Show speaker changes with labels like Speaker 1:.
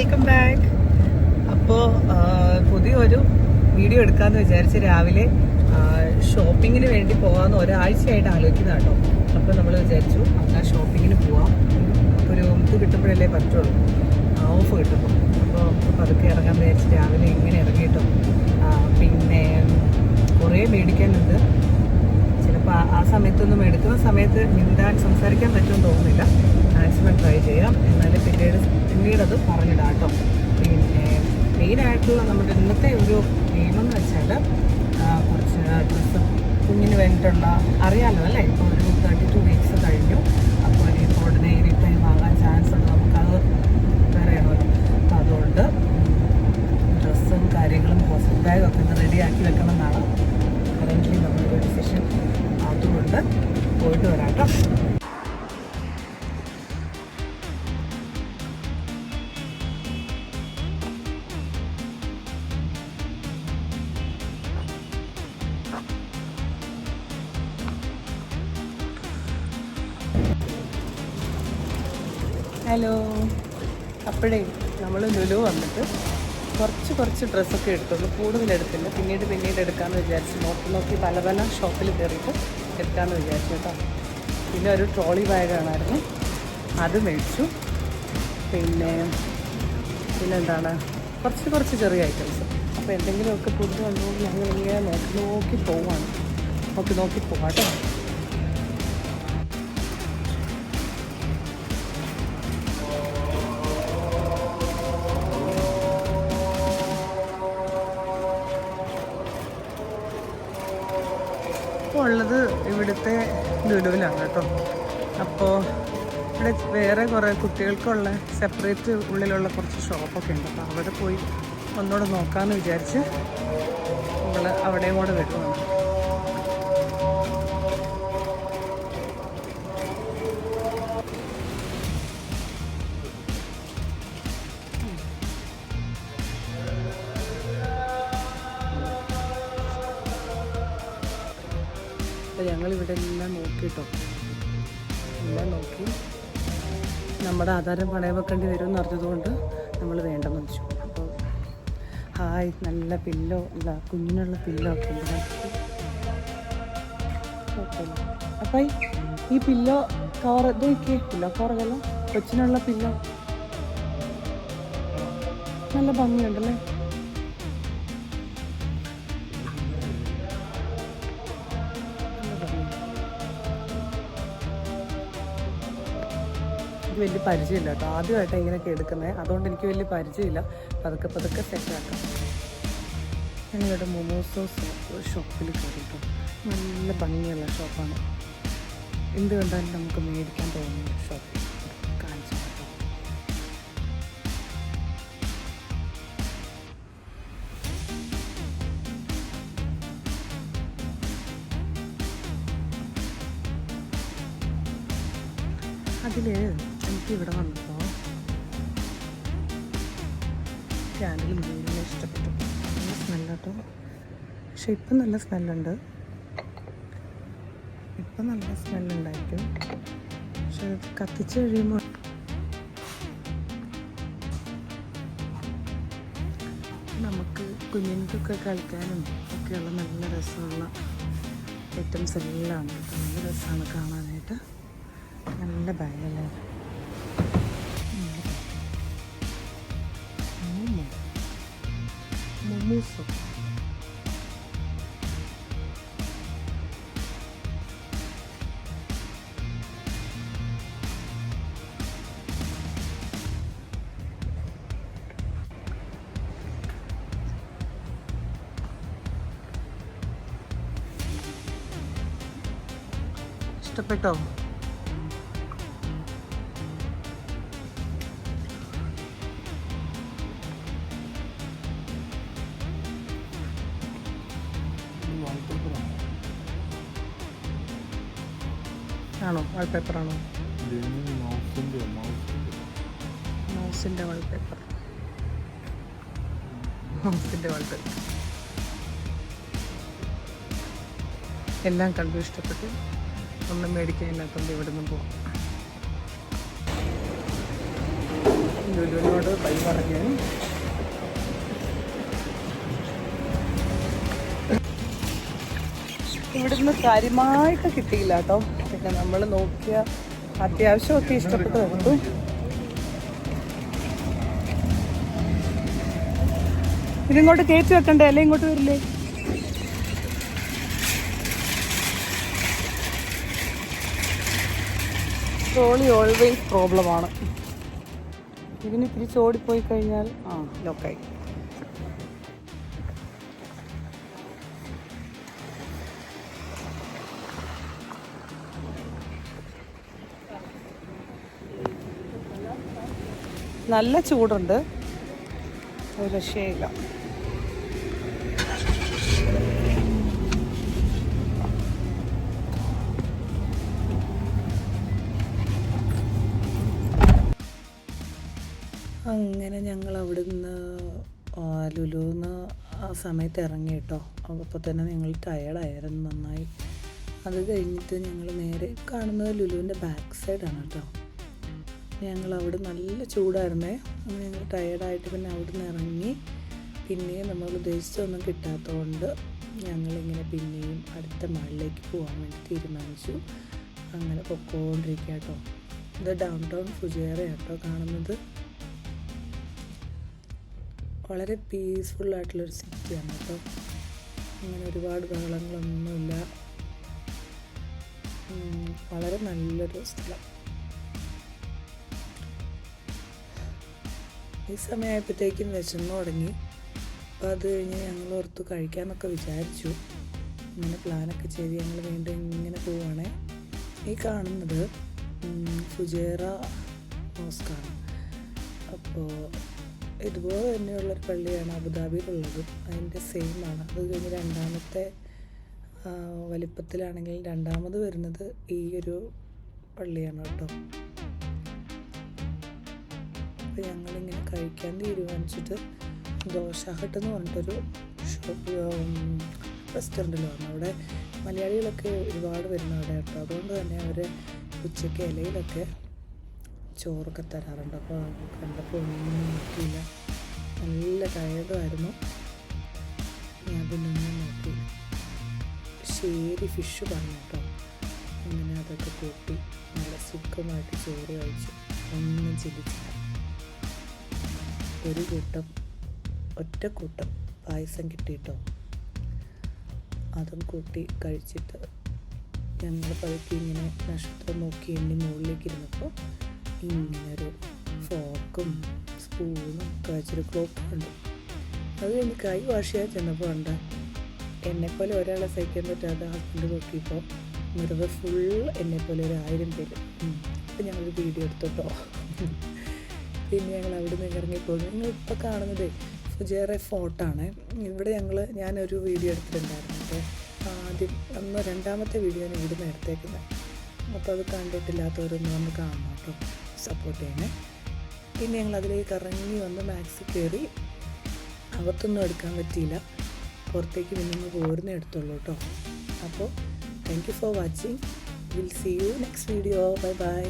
Speaker 1: Welcome back. അപ്പോൾ പുതിയൊരു video എടുക്കാമെന്ന് വിചാരിച്ച് രാവിലെ ഷോപ്പിങ്ങിന് വേണ്ടി പോകാമെന്ന് ഒരാഴ്ചയായിട്ട് ആലോചിക്കുന്ന കേട്ടോ. അപ്പോൾ നമ്മൾ വിചാരിച്ചു എന്നാൽ ഷോപ്പിങ്ങിന് പോവാം. ഒരു ഇത് കിട്ടുമ്പോഴല്ലേ പറ്റുള്ളൂ, ഓഫ് കിട്ടുമ്പോൾ. അപ്പോൾ അതൊക്കെ ഇറങ്ങാൻ വിചാരിച്ച് രാവിലെ ഇങ്ങനെ ഇറങ്ങിയിട്ടോ. പിന്നെ കുറേ മേടിക്കാനുണ്ട്. ചിലപ്പോൾ ആ സമയത്തൊന്നും എടുക്കുന്ന സമയത്ത് മിണ്ടാൻ സംസാരിക്കാൻ പറ്റുമെന്ന് തോന്നുന്നില്ല. മാക്സിമം ട്രൈ ചെയ്യാം. എന്നാലും പിന്നീടത് പറഞ്ഞിടാം കേട്ടോ. പിന്നെ മെയിനായിട്ടുള്ള നമ്മുടെ ഇന്നത്തെ ഒരു നിയമം എന്ന് വെച്ചാൽ കുറച്ച് ഡ്രസ്സ് കുഞ്ഞിന് വേണ്ടിയിട്ടുള്ള അറിയാമല്ലോ അല്ലേ. ഇപ്പോൾ ഒരു 32 വീക്സ് കഴിഞ്ഞു. അപ്പോൾ ഇപ്പോൾ ഉടനെ ടൈം ആകാൻ ചാൻസ് ഉണ്ട്. നമുക്കത് പറയണമല്ലോ. അപ്പോൾ അതുകൊണ്ട് ഡ്രസ്സും കാര്യങ്ങളും ഹോസ്പിറ്റൽ ബാഗും ഒക്കെ ഒന്ന് റെഡിയാക്കി വെക്കണം എന്നാണ് കറൻ്റ്ലി നമ്മുടെ ഡിസിഷൻ. അതുകൊണ്ട് പോയിട്ട് വരാം കേട്ടോ. ഹലോ. അപ്പോഴേ നമ്മൾ ലുലു വന്നിട്ട് കുറച്ച് ഡ്രസ്സൊക്കെ എടുത്തുള്ളൂ, കൂടുതലെടുത്തില്ല. പിന്നീട് എടുക്കാമെന്ന് വിചാരിച്ചു. നോക്കി പല ഷോപ്പിൽ കയറിയിട്ട് എടുക്കാമെന്ന് വിചാരിച്ചു കേട്ടോ. പിന്നെ ഒരു ട്രോളി ബാഗ് കാണായിരുന്നു, അത് മേടിച്ചു. പിന്നെന്താണ് കുറച്ച് ചെറിയ ഐറ്റംസ്. അപ്പോൾ എന്തെങ്കിലുമൊക്കെ പുതിയ കണ്ടുകൊണ്ട് ഞങ്ങൾ ഇങ്ങനെ നോക്കി പോവാണ്. നോക്കി പോവാം കേട്ടോ. ഉള്ളത് ഇവിടുത്തെ ലുലുവിലാണ് കേട്ടോ. അപ്പോൾ ഇവിടെ വേറെ കുറേ കുട്ടികൾക്കുള്ള സെപ്പറേറ്റ് ഉള്ളിലുള്ള കുറച്ച് ഷോപ്പൊക്കെ ഉണ്ട്. അപ്പോൾ അവിടെ പോയി ഒന്നുകൂടെ നോക്കാമെന്ന് വിചാരിച്ച് നമ്മൾ അവിടെയും കൂടെ വരുവാണ്. ഞങ്ങളിവിടെ എല്ലാം നോക്കിയിട്ടോ, എല്ലാം നോക്കി. നമ്മുടെ ആധാരം പണയം വെക്കേണ്ടി വരുമെന്ന് അറിഞ്ഞതുകൊണ്ട് നമ്മൾ വേണ്ടെന്ന് വെച്ചു. അപ്പോൾ നല്ല പില്ലോ അല്ല, കുഞ്ഞിനുള്ള പില്ലോ ഒക്കെ ഉണ്ട്. അപ്പം ഈ പില്ലോ കവർ ഇത് നോക്കിയേ, പില്ലോ കവറല്ലോ, കൊച്ചിനുള്ള പില്ലോ നല്ല ഭംഗിയുണ്ടല്ലേ. എനിക്ക് വലിയ പരിചയമില്ല കേട്ടോ, ആദ്യമായിട്ടാണ് ഇങ്ങനെയൊക്കെ എടുക്കുന്നത്. അതുകൊണ്ട് എനിക്ക് വലിയ പരിചയമില്ല. പതുക്കെ സെറ്റാക്കാം. ഞങ്ങളിവിടെ മൊമോസോസ് ഷോപ്പിൽ കയറിട്ടോ. നല്ല ഭംഗിയുള്ള ഷോപ്പാണ്. എന്ത് കണ്ടാലും നമുക്ക് മേടിക്കാൻ തോന്നുന്ന ഷോപ്പ് കാണിച്ചു കേട്ടോ. അതിൽ എനിക്കിവിടെ വന്നപ്പോൾ ക്യാൻഡിൽ മീനിനെ ഇഷ്ടപ്പെട്ടു. നല്ല സ്മെല്ലാട്ടോ. പക്ഷെ ഇപ്പം നല്ല സ്മെല്ലുണ്ട്. ഇപ്പം നല്ല സ്മെല്ലുണ്ടായിരിക്കും. പക്ഷെ കത്തിച്ച് കഴിയുമ്പോൾ നമുക്ക് കുഞ്ഞുങ്ങൾക്കൊക്കെ കളിക്കാനും ഒക്കെയുള്ള നല്ല രസമുള്ള ഐറ്റംസ് എല്ലാം ഉണ്ട്. നല്ല രസമാണ് കാണാനായിട്ട്. നല്ല ബാഗല്ലേ. മൊമോസോ ഇഷ്ടപ്പെട്ടോ? ആണോ? വാൾപേപ്പറാണോ? മൗസിൻ്റെ വാൾപേപ്പർ. എല്ലാം കണ്ടു ഇഷ്ടപ്പെട്ടു. ഒന്നും മേടിക്കാനില്ലാത്തതുകൊണ്ട് ഇവിടെ നിന്ന് പോവാം. ലുലുവിനോട് ബൈ പറഞ്ഞു. ഇവിടുന്ന് കാര്യമായിട്ട് കിട്ടിയില്ല കേട്ടോ. പിന്നെ നമ്മൾ നോക്കിയ അത്യാവശ്യമൊക്കെ ഇഷ്ടപ്പെട്ട് എടുത്തു. ഇതിങ്ങോട്ട് കയറ്റി വെക്കണ്ടേ, അല്ലേ ഇങ്ങോട്ട് വരില്ലേ? ട്രോളി ഓൾവേസ് പ്രോബ്ലമാണ്. ഇതിന് തിരിച്ച് ഓടിപ്പോയി കഴിഞ്ഞാൽ ലോക്കായി. നല്ല ചൂടുണ്ട്, ഒരു രക്ഷയില്ല. അങ്ങനെ ഞങ്ങൾ അവിടുന്ന് ലുലുന്ന് ആ സമയത്ത് ഇറങ്ങി കേട്ടോ. അപ്പോൾ തന്നെ ഞങ്ങൾ ടയേർഡായിരുന്നു നന്നായി. അത് കഴിഞ്ഞിട്ട് ഞങ്ങൾ നേരെ കാണുന്നത് ലുലുവിൻ്റെ ബാക്ക് സൈഡാണ് കേട്ടോ. ഞങ്ങൾ അവിടെ നല്ല ചൂടായിരുന്നേ. അങ്ങനെ ഞങ്ങൾ ടയേർഡായിട്ട് പിന്നെ അവിടെ നിന്ന് ഇറങ്ങി. പിന്നെയും നമ്മൾ ഉദ്ദേശിച്ചൊന്നും കിട്ടാത്തതുകൊണ്ട് ഞങ്ങളിങ്ങനെ പിന്നെയും അടുത്ത മാളിലേക്ക് പോകാൻ വേണ്ടി തീരുമാനിച്ചു. അങ്ങനെ പൊക്കോണ്ടിരിക്കുക കേട്ടോ. ഇത് ഡൗൺ ടൗൺ ഫുജേറ കേട്ടോ കാണുന്നത്. വളരെ പീസ്ഫുള്ളായിട്ടുള്ളൊരു സിറ്റിയാണ് കേട്ടോ. അങ്ങനെ ഒരുപാട് ബഹളങ്ങളൊന്നുമില്ല. വളരെ നല്ലൊരു സ്ഥലം. ഈ സമയമായപ്പോഴത്തേക്കും വിശന്നു തുടങ്ങി. അപ്പോൾ അത് കഴിഞ്ഞ് ഞങ്ങൾ ഓർത്ത് കഴിക്കാമെന്നൊക്കെ വിചാരിച്ചു. ഇങ്ങനെ പ്ലാനൊക്കെ ചെയ്ത് ഞങ്ങൾ വീണ്ടും ഇങ്ങനെ പോവുകയാണേ. ഈ കാണുന്നത് ഫുജേറ മോസ്കാണ്. അപ്പോൾ ഇതുപോലെ തന്നെയുള്ളൊരു പള്ളിയാണ് അബുദാബിയിലുള്ളത്. അതിൻ്റെ സെയിമാണ്. അത് കഴിഞ്ഞ് രണ്ടാമത്തെ വലിപ്പത്തിലാണെങ്കിൽ രണ്ടാമത് വരുന്നത് ഈ ഒരു പള്ളിയാണ് കേട്ടോ. അപ്പോൾ ഞങ്ങളിങ്ങനെ കഴിക്കാൻ തീരുമാനിച്ചിട്ട് ദോശ ഹട്ട് എന്ന് പറഞ്ഞിട്ടൊരു ഷോപ്പ് റെസ്റ്റോറൻറ്റിൽ വന്നു. അവിടെ മലയാളികളൊക്കെ ഒരുപാട് വരുന്ന അവിടെ കേട്ടോ. അതുകൊണ്ട് തന്നെ അവർ ഉച്ചയ്ക്ക് ഇലയിലൊക്കെ ചോറൊക്കെ തരാറുണ്ട്. അപ്പോൾ കണ്ടപ്പോൾ ഒന്നും നോക്കിയില്ല. നല്ല ടയേർഡായിരുന്നു. ഞാൻ പിന്നെ ഒന്നും നോക്കിയില്ല. ശരി ഫിഷ് പറഞ്ഞു കേട്ടോ. അങ്ങനെ അതൊക്കെ കൂട്ടി നല്ല സുഖമായിട്ട് ചോറ് കഴിച്ചു. ഒന്നും ചിന്തിച്ചില്ല. ഒരു കൂട്ടം ഒറ്റ കൂട്ടം പായസം കിട്ടിയിട്ടോ. അതും കൂട്ടി കഴിച്ചിട്ട് ഞങ്ങൾ പതുക്കെ ഇങ്ങനെ നക്ഷത്രം നോക്കി എണ്ണി മുകളിലേക്ക് ഇരുന്നപ്പോൾ ഇങ്ങനൊരു ഫോർക്കും സ്പൂണും ഒക്കെ വെച്ചൊരു ക്ലോക്ക് ഉണ്ട്. അത് കഴിഞ്ഞ് കൈ വാഷ് ചെയ്യാൻ ചെന്നപ്പോൾ ഉണ്ട് എന്നെപ്പോലെ ഒരാളെ സഹിക്കാൻ പറ്റാതെ ഹസ്ബൻഡ് നോക്കിയപ്പോൾ മുറിവ് ഫുൾ എന്നെപ്പോലെ ഒരു 1000 പേര്. അപ്പം ഞങ്ങളൊരു വീഡിയോ എടുത്തോട്ടോ. പിന്നെ ഞങ്ങൾ അവിടെ നിന്ന് ഇറങ്ങിപ്പോയി. നിങ്ങളിപ്പോൾ കാണുന്നത് ഫുജേറ ഫോർട്ടാണ്. ഇവിടെ ഞാനൊരു വീഡിയോ എടുത്തിട്ടുണ്ടായിരുന്നു. ആദ്യം രണ്ടാമത്തെ വീഡിയോ ഞാൻ ഇവിടുന്ന് എടുത്തേക്കുന്നത്. അപ്പോൾ അത് കണ്ടിട്ടില്ലാത്തവരൊന്നും വന്ന് കാണണം കേട്ടോ, സപ്പോർട്ട് ചെയ്യണേ. പിന്നെ ഞങ്ങൾ അതിലേക്ക് ഇറങ്ങി വന്ന് മാക്സി കയറി. അകത്തൊന്നും എടുക്കാൻ പറ്റിയില്ല, പുറത്തേക്ക് പിന്നെ പോരുന്നേ എടുത്തുള്ളൂ കേട്ടോ. അപ്പോൾ thank you for watching. Will see you next video. Bye by.